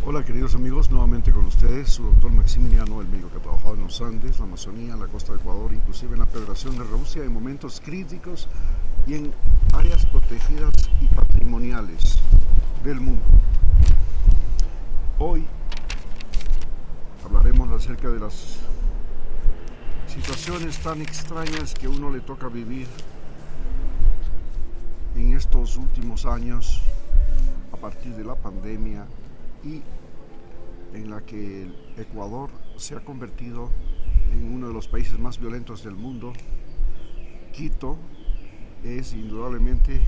Hola queridos amigos, nuevamente con ustedes, su doctor Maximiliano, el médico que ha trabajado en los Andes, la Amazonía, la costa de Ecuador, inclusive en la Federación de Rusia, en momentos críticos y en áreas protegidas y patrimoniales del mundo. Hoy hablaremos acerca de las situaciones tan extrañas que uno le toca vivir en estos últimos años a partir de la pandemia y en la que el Ecuador se ha convertido en uno de los países más violentos del mundo. Quito es indudablemente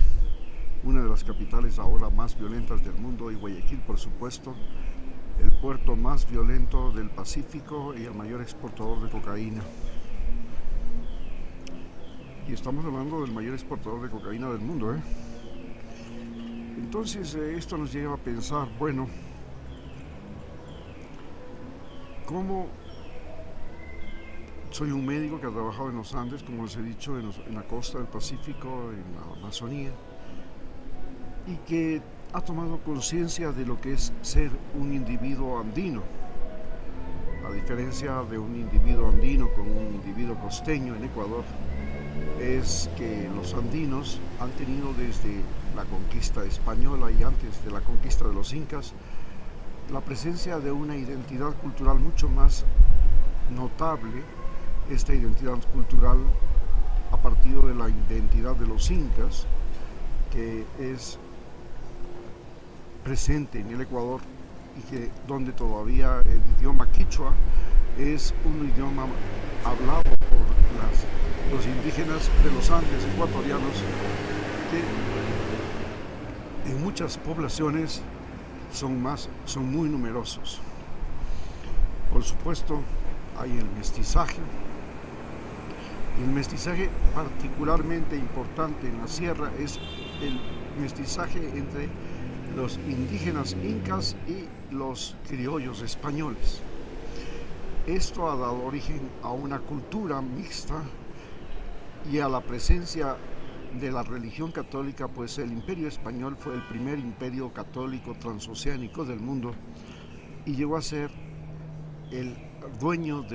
una de las capitales ahora más violentas del mundo y Guayaquil, por supuesto, el puerto más violento del Pacífico y el mayor exportador de cocaína. Y estamos hablando del mayor exportador de cocaína del mundo, ¿eh? Entonces esto nos lleva a pensar, bueno, ¿cómo soy un médico que ha trabajado en los Andes, como les he dicho, en la costa del Pacífico, en la Amazonía, y que ha tomado conciencia de lo que es ser un individuo andino? La diferencia de un individuo andino con un individuo costeño en Ecuador es que los andinos han tenido desde la conquista española y antes de la conquista de los incas la presencia de una identidad cultural mucho más notable. Esta identidad cultural a partir de la identidad de los incas, que es presente en el Ecuador y que donde todavía el idioma quichua es un idioma hablado por los indígenas de los Andes ecuatorianos, que en muchas poblaciones son muy numerosos. Por supuesto, hay el mestizaje. El mestizaje particularmente importante en la sierra es el mestizaje entre los indígenas incas y los criollos españoles. Esto ha dado origen a una cultura mixta y a la presencia de la religión católica, pues el imperio español fue el primer imperio católico transoceánico del mundo y llegó a ser el dueño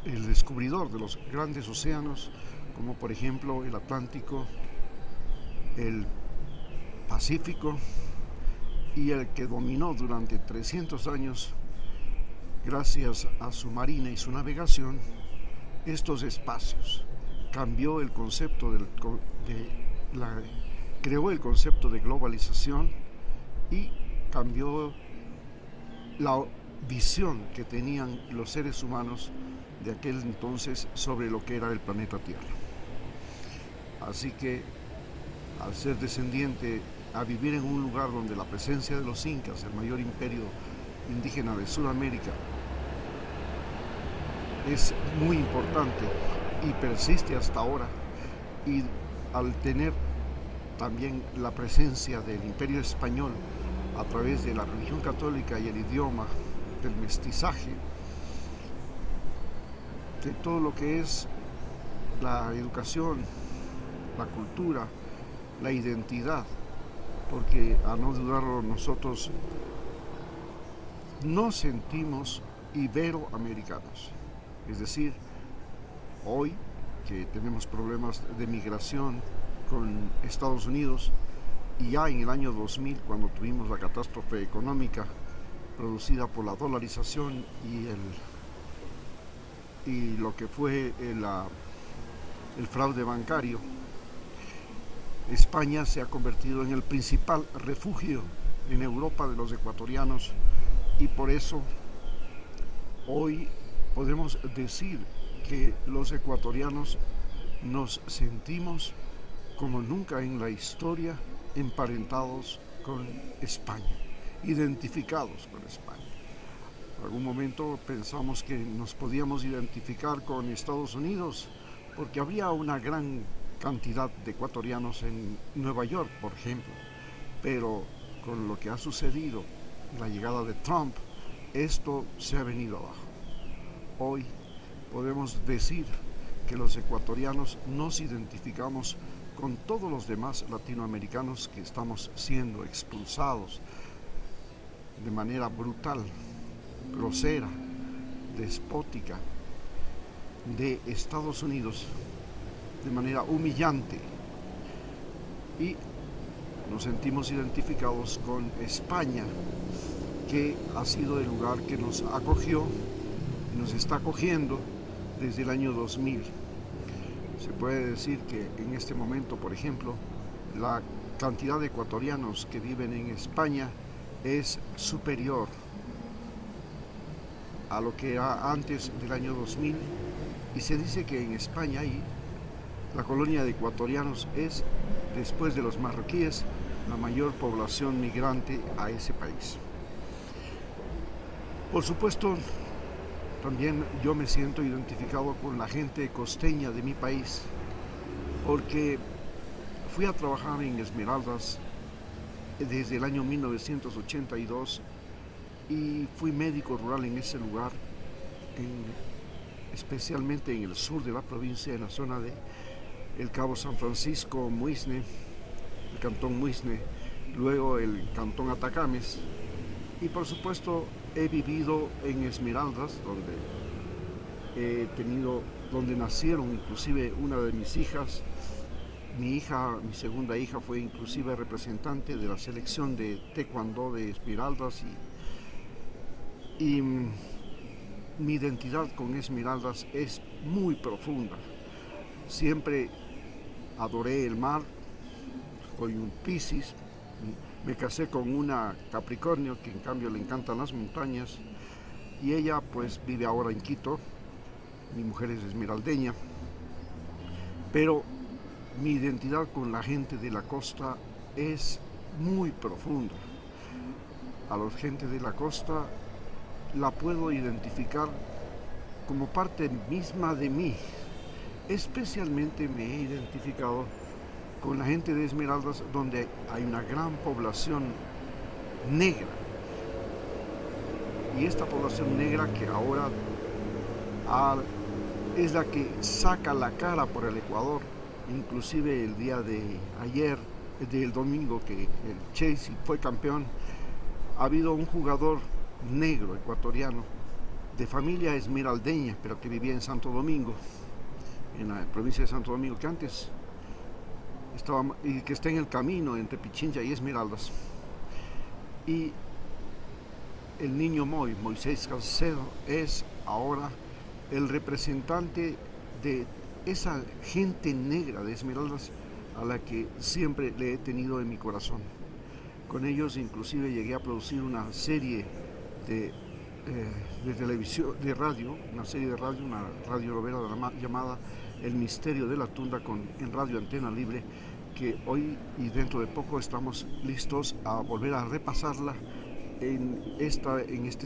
el descubridor de los grandes océanos, como por ejemplo el Atlántico, el Pacífico, y el que dominó durante 300 años, gracias a su marina y su navegación, estos espacios. Cambió el concepto creó el concepto de globalización y cambió la visión que tenían los seres humanos de aquel entonces sobre lo que era el planeta Tierra. Así que al ser descendiente, a vivir en un lugar donde la presencia de los incas, el mayor imperio indígena de Sudamérica, es muy importante y persiste hasta ahora, y al tener también la presencia del imperio español a través de la religión católica y el idioma, del mestizaje, de todo lo que es la educación, la cultura, la identidad, porque a no dudarlo nosotros nos sentimos iberoamericanos. Es decir, hoy que tenemos problemas de migración con Estados Unidos, y ya en el año 2000, cuando tuvimos la catástrofe económica producida por la dolarización y lo que fue el fraude bancario, España se ha convertido en el principal refugio en Europa de los ecuatorianos, y por eso hoy podemos decir que los ecuatorianos nos sentimos como nunca en la historia emparentados con España, identificados con España. En algún momento pensamos que nos podíamos identificar con Estados Unidos porque había una gran cantidad de ecuatorianos en Nueva York, por ejemplo, pero con lo que ha sucedido, la llegada de Trump, esto se ha venido abajo. Hoy podemos decir que los ecuatorianos nos identificamos con todos los demás latinoamericanos que estamos siendo expulsados de manera brutal, grosera, despótica de Estados Unidos, de manera humillante, y nos sentimos identificados con España, que ha sido el lugar que nos acogió y nos está acogiendo desde el año 2000. Se puede decir que en este momento, por ejemplo, la cantidad de ecuatorianos que viven en España es superior a lo que era antes del año 2000, y se dice que en España la colonia de ecuatorianos es, después de los marroquíes, la mayor población migrante a ese país. Por supuesto, también yo me siento identificado con la gente costeña de mi país, porque fui a trabajar en Esmeraldas desde el año 1982 y fui médico rural en ese lugar, especialmente en el sur de la provincia, en la zona de el Cabo San Francisco, Muisne, el cantón Muisne, luego el cantón Atacames, y por supuesto he vivido en Esmeraldas, donde nacieron inclusive una de mis hijas. Mi segunda hija fue inclusive representante de la selección de taekwondo de Esmeraldas, y mi identidad con Esmeraldas es muy profunda. Siempre adoré el mar, soy un Piscis, me casé con una Capricornio que en cambio le encantan las montañas, y ella pues vive ahora en Quito. Mi mujer es esmeraldeña, pero mi identidad con la gente de la costa es muy profunda. A la gente de la costa la puedo identificar como parte misma de mí. Especialmente me he identificado con la gente de Esmeraldas, donde hay una gran población negra, y esta población negra que ahora es la que saca la cara por el Ecuador. Inclusive el día de ayer, del domingo, que el Chelsea fue campeón, ha habido un jugador negro ecuatoriano de familia esmeraldeña, pero que vivía en Santo Domingo, en la provincia de Santo Domingo, que antes estaba, y que está en el camino entre Pichincha y Esmeraldas. Y el niño Moisés Caicedo, es ahora el representante de esa gente negra de Esmeraldas, a la que siempre le he tenido en mi corazón. Con ellos inclusive llegué a producir una serie de televisión, de radio, una radio novela llamada El Misterio de la Tunda, en Radio Antena Libre, que hoy y dentro de poco estamos listos a volver a repasarla en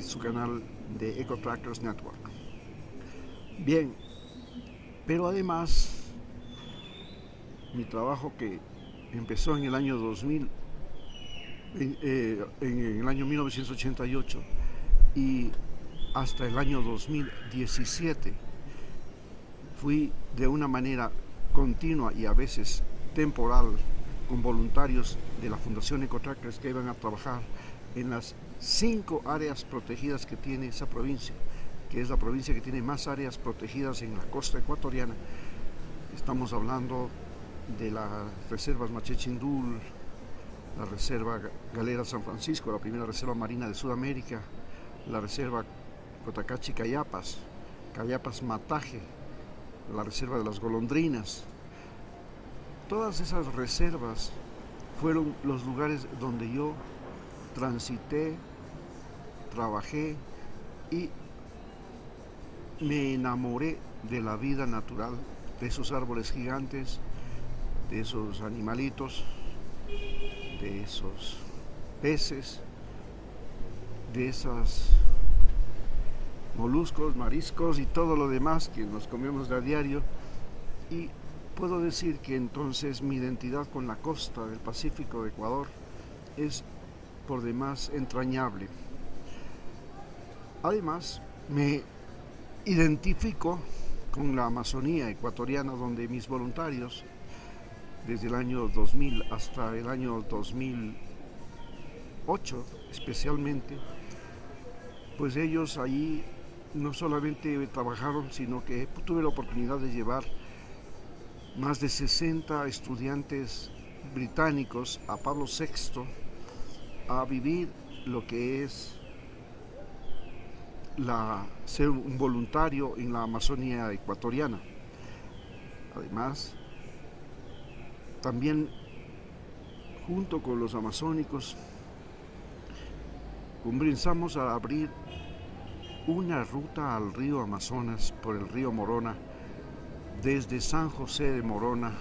su canal de Eco Trackers Network. Bien, pero además mi trabajo, que empezó en el año 2000, en el año 1988 y hasta el año 2017, fui de una manera continua y a veces temporal con voluntarios de la Fundación Ecotrackers que iban a trabajar en las 5 áreas protegidas que tiene esa provincia, que es la provincia que tiene más áreas protegidas en la costa ecuatoriana. Estamos hablando de las reservas Machechindul, la reserva Galera San Francisco, la primera reserva marina de Sudamérica, la reserva Cotacachi Cayapas, Cayapas Mataje, la reserva de las Golondrinas. Todas esas reservas fueron los lugares donde yo transité, trabajé y me enamoré de la vida natural, de esos árboles gigantes, de esos animalitos, de esos peces, de esos moluscos, mariscos y todo lo demás que nos comemos de a diario. Y puedo decir que entonces mi identidad con la costa del Pacífico de Ecuador es por demás entrañable. Además, me identifico con la Amazonía ecuatoriana, donde mis voluntarios, desde el año 2000 hasta el año 2008, 2008 especialmente, pues ellos allí no solamente trabajaron, sino que tuve la oportunidad de llevar más de 60 estudiantes británicos a Pablo VI a vivir lo que es ser un voluntario en la Amazonía ecuatoriana. Además, también junto con los amazónicos comenzamos a abrir una ruta al río Amazonas por el río Morona, desde San José de Morona,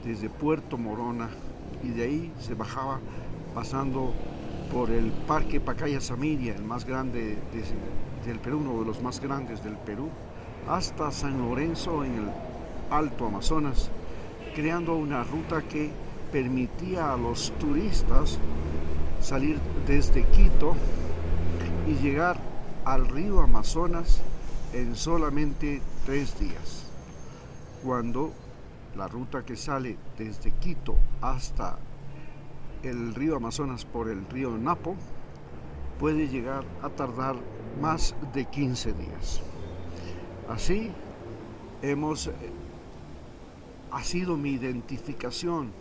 desde Puerto Morona, y de ahí se bajaba pasando por el Parque Pacaya Samiria, el más grande del Perú, uno de los más grandes del Perú, hasta San Lorenzo en el Alto Amazonas, creando una ruta que permitía a los turistas salir desde Quito y llegar al río Amazonas en solamente 3 días, cuando la ruta que sale desde Quito hasta el río Amazonas por el río Napo puede llegar a tardar más de 15 días. Así ha sido mi identificación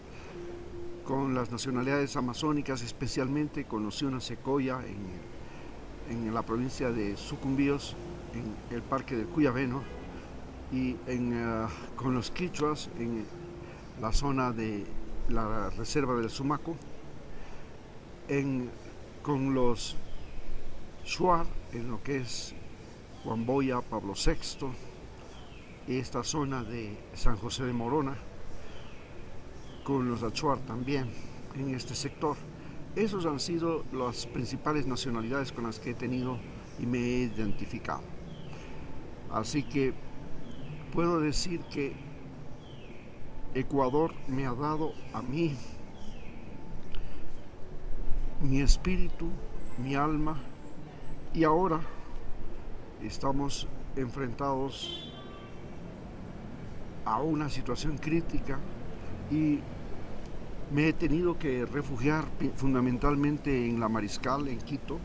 con las nacionalidades amazónicas, especialmente con los Ciuna Secoya en la provincia de Sucumbíos, en el Parque del Cuyabeno, y con los quichuas en la zona de la reserva del Sumaco, con los shuar en lo que es Huamboya, Pablo VI, esta zona de San José de Morona, con los achuar también en este sector. Esos han sido las principales nacionalidades con las que he tenido y me he identificado. Así que puedo decir que Ecuador me ha dado a mí mi espíritu, mi alma, y ahora estamos enfrentados a una situación crítica y me he tenido que refugiar fundamentalmente en La Mariscal, en Quito,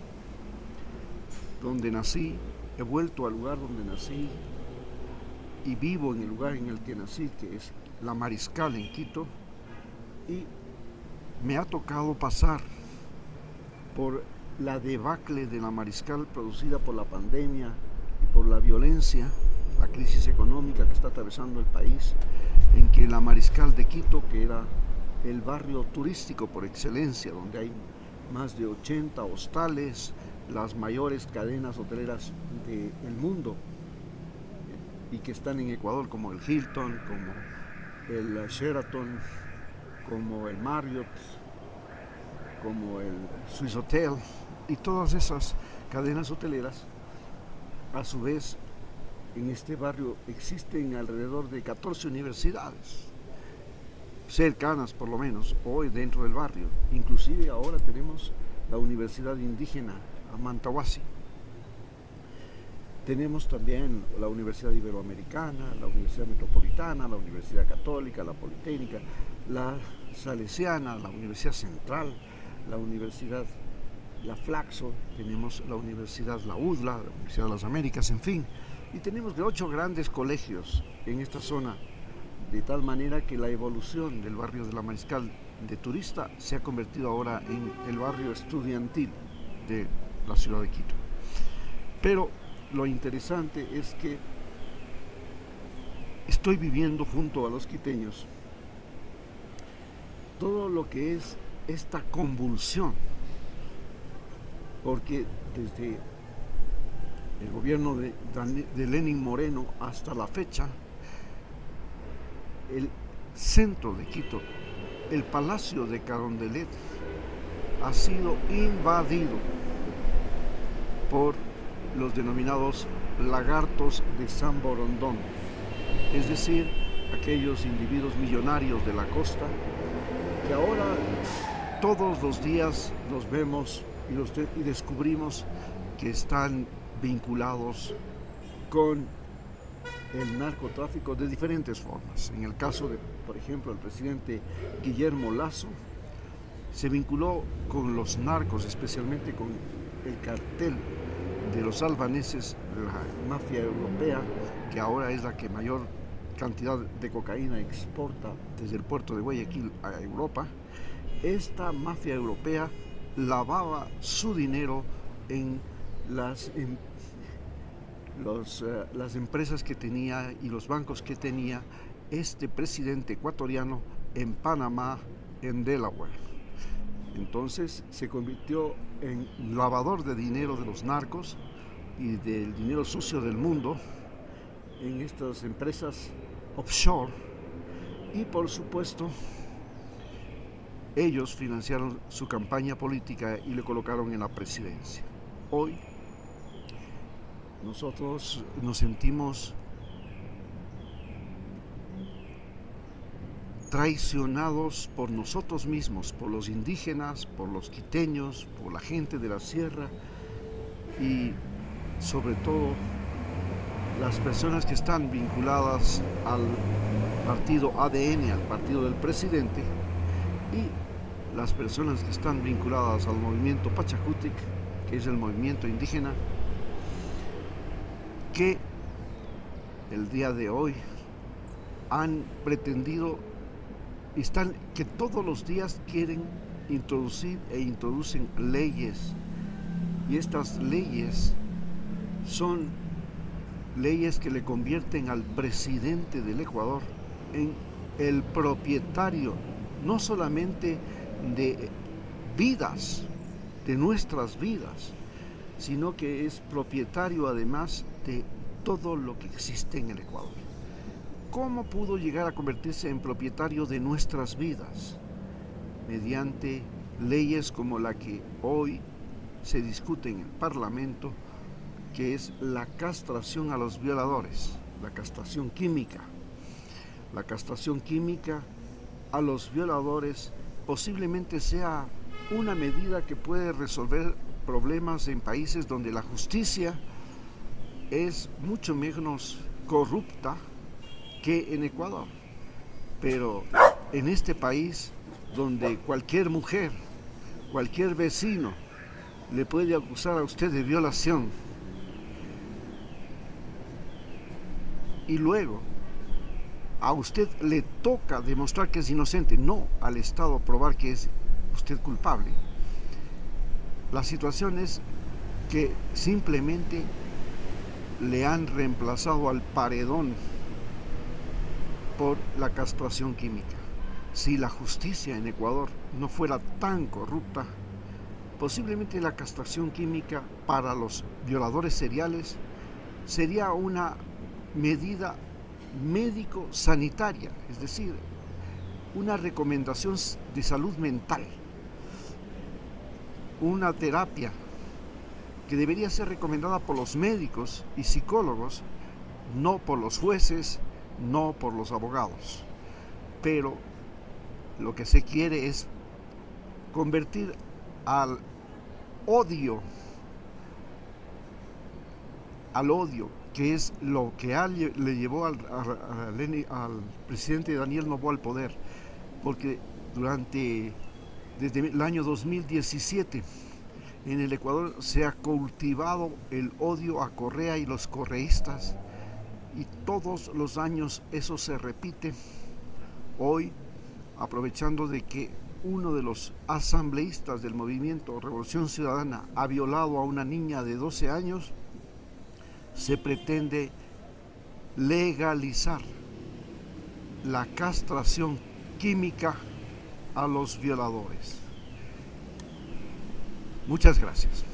donde nací. He vuelto al lugar donde nací y vivo en el lugar en el que nací, que es La Mariscal, en Quito, y me ha tocado pasar por la debacle de La Mariscal producida por la pandemia y por la violencia, la crisis económica que está atravesando el país, en que La Mariscal de Quito, que era el barrio turístico por excelencia, donde hay más de 80 hostales, las mayores cadenas hoteleras del mundo, y que están en Ecuador, como el Hilton, como el Sheraton, como el Marriott, como el Swiss Hotel, y todas esas cadenas hoteleras. A su vez, en este barrio existen alrededor de 14 universidades, cercanas por lo menos, hoy dentro del barrio. Inclusive ahora tenemos la Universidad Indígena Amantahuasi. Tenemos también la Universidad Iberoamericana, la Universidad Metropolitana, la Universidad Católica, la Politécnica, la Salesiana, la Universidad Central, la Universidad La Flaxo, tenemos la Universidad La UDLA, la Universidad de las Américas, en fin. Y tenemos 8 grandes colegios en esta zona, de tal manera que la evolución del barrio de La Mariscal de turista se ha convertido ahora en el barrio estudiantil de la ciudad de Quito. Pero lo interesante es que estoy viviendo junto a los quiteños todo lo que es esta convulsión, porque desde el gobierno de Lenín Moreno hasta la fecha, el centro de Quito, el Palacio de Carondelet, ha sido invadido por los denominados lagartos de San Borondón, es decir, aquellos individuos millonarios de la costa que ahora todos los días los vemos y descubrimos que están vinculados con el narcotráfico de diferentes formas. En el caso de, por ejemplo, el presidente Guillermo Lasso, se vinculó con los narcos, especialmente con el cartel de los albaneses, la mafia europea, que ahora es la que mayor cantidad de cocaína exporta desde el puerto de Guayaquil a Europa. Esta mafia europea lavaba su dinero en las empresas que tenía y los bancos que tenía este presidente ecuatoriano en Panamá, en Delaware. Entonces se convirtió en lavador de dinero de los narcos y del dinero sucio del mundo en estas empresas offshore, y por supuesto ellos financiaron su campaña política y le colocaron en la presidencia. Hoy nosotros nos sentimos traicionados por nosotros mismos, por los indígenas, por los quiteños, por la gente de la sierra y sobre todo las personas que están vinculadas al partido ADN, al partido del presidente, y las personas que están vinculadas al movimiento Pachakutik, que es el movimiento indígena, que el día de hoy han pretendido, que todos los días quieren introducir e introducen leyes, y estas leyes son leyes que le convierten al presidente del Ecuador en el propietario no solamente de vidas, de nuestras vidas, sino que es propietario además de todo lo que existe en el Ecuador. ¿Cómo pudo llegar a convertirse en propietario de nuestras vidas? Mediante leyes como la que hoy se discute en el Parlamento, que es la castración a los violadores, la castración química. La castración química a los violadores posiblemente sea una medida que puede resolver problemas en países donde la justicia es mucho menos corrupta que en Ecuador. Pero en este país donde cualquier mujer, cualquier vecino le puede acusar a usted de violación, y luego a usted le toca demostrar que es inocente, no al Estado probar que es usted culpable. La situación es que simplemente le han reemplazado al paredón por la castración química. Si la justicia en Ecuador no fuera tan corrupta, posiblemente la castración química para los violadores seriales sería una medida médico-sanitaria, es decir, una recomendación de salud mental, una terapia que debería ser recomendada por los médicos y psicólogos, no por los jueces, no por los abogados. Pero lo que se quiere es convertir al odio, que es lo que le llevó al presidente Daniel Noboa al poder, porque desde el año 2017 en el Ecuador se ha cultivado el odio a Correa y los correístas, y todos los años eso se repite. Hoy, aprovechando de que uno de los asambleístas del movimiento Revolución Ciudadana ha violado a una niña de 12 años, se pretende legalizar la castración química a los violadores. Muchas gracias.